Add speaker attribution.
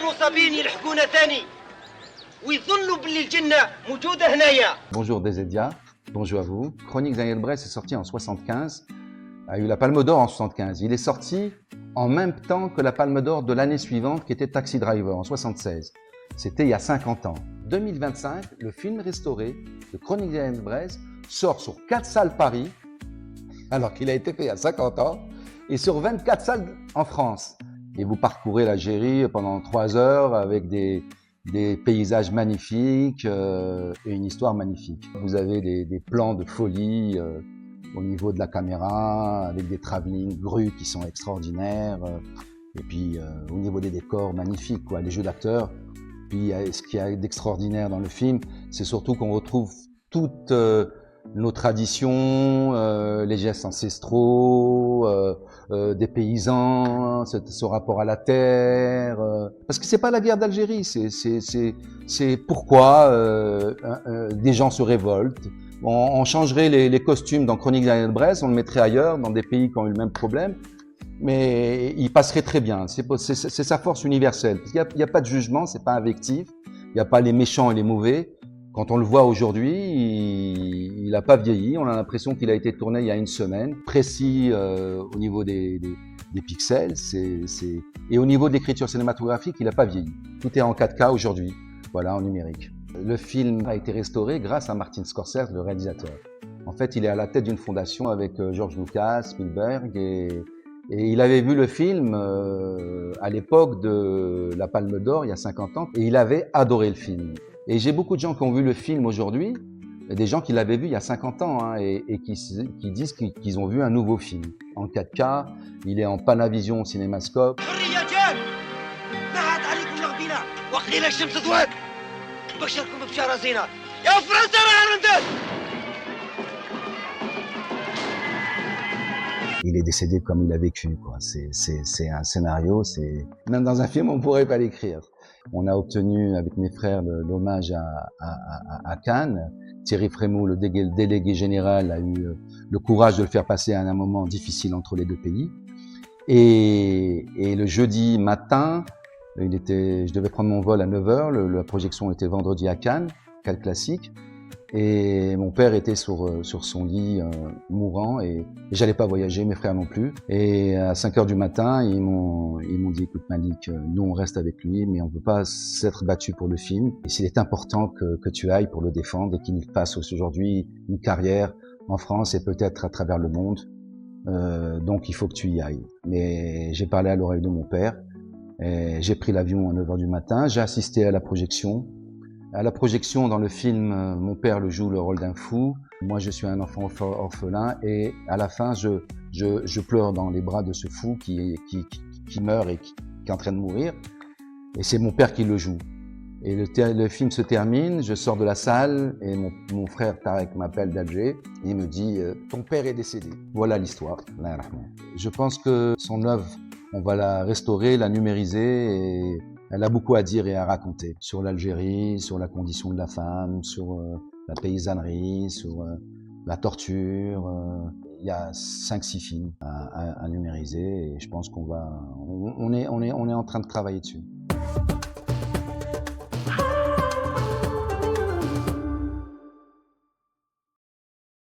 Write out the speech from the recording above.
Speaker 1: المصابين يلحقونا ثاني ويظنوا باللي الجنة موجودة هنايا.
Speaker 2: Bonjour Desedia, bonjour à vous. Chroniques Daniel Brest est sorti en 75, a eu la Palme d'Or en 75. Il est sorti en même temps que la Palme d'Or de l'année suivante qui était Taxi Driver en 76. C'était il y a 50 ans. 2025, le film restauré de Chroniques Daniel Brest sort sur 4 salles Paris, alors qu'il a été fait il y a 50 ans, et sur 24 salles en France. Et vous parcourez l'Algérie pendant 3 heures avec des paysages magnifiques et une histoire magnifique. Vous avez des plans de folie au niveau de la caméra, avec des travelling grues qui sont extraordinaires, et puis au niveau des décors magnifiques, quoi, les jeux d'acteurs. Puis ce qu'il y a d'extraordinaire dans le film, c'est surtout qu'on retrouve toutes nos traditions, les gestes ancestraux, des paysans, ce rapport à la terre. Parce que c'est pas la guerre d'Algérie, c'est pourquoi des gens se révoltent. On changerait les costumes dans Chroniques Daniel Brest, on le mettrait ailleurs, dans des pays qui ont eu le même problème, mais il passerait très bien. C'est sa force universelle. Il y a pas de jugement, c'est pas invectif, il n'y a pas les méchants et les mauvais. Quand on le voit aujourd'hui, il n'a pas vieilli. On a l'impression qu'il a été tourné il y a une semaine. Précis au niveau des pixels. Et au niveau de l'écriture cinématographique, il n'a pas vieilli. Tout est en 4K aujourd'hui, voilà, en numérique. Le film a été restauré grâce à Martin Scorsese, le réalisateur. En fait, il est à la tête d'une fondation avec George Lucas, Spielberg, et il avait vu le film à l'époque de la Palme d'Or, il y a 50 ans, et il avait adoré le film. Et j'ai beaucoup de gens qui ont vu le film aujourd'hui, des gens qui l'avaient vu il y a 50 ans, hein, et qui disent qu'ils ont vu un nouveau film. En 4K, il est en Panavision Cinémascope. Il est décédé comme il a vécu, quoi. C'est un scénario, même dans un film, on pourrait pas l'écrire. On a obtenu avec mes frères l'hommage à Cannes. Thierry Frémaux, le délégué général, a eu le courage de le faire passer à un moment difficile entre les deux pays. Et le jeudi matin, je devais prendre mon vol à 9h, la projection était vendredi à Cannes Classique. Et mon père était sur son lit mourant et j'allais pas voyager, mes frères non plus. Et à 5h du matin, ils m'ont dit, écoute Malik, nous on reste avec lui, mais on peut pas s'être battu pour le film. Et s'il est important que tu ailles pour le défendre et qu'il fasse aujourd'hui une carrière en France et peut-être à travers le monde, donc il faut que tu y ailles. Mais j'ai parlé à l'oreille de mon père, et j'ai pris l'avion à 9h du matin, j'ai assisté à la projection. À la projection dans le film, mon père le joue le rôle d'un fou. Moi, je suis un enfant orphelin et à la fin, je pleure dans les bras de ce fou qui meurt et qui est en train de mourir. Et c'est mon père qui le joue. Et le film se termine, je sors de la salle et mon frère Tarek m'appelle d'Alger. Il me dit « Ton père est décédé ». Voilà l'histoire. Je pense que son œuvre, on va la restaurer, la numériser et elle a beaucoup à dire et à raconter sur l'Algérie, sur la condition de la femme, sur la paysannerie, sur la torture. Il y a 5-6 films à numériser et je pense on est en train de travailler dessus.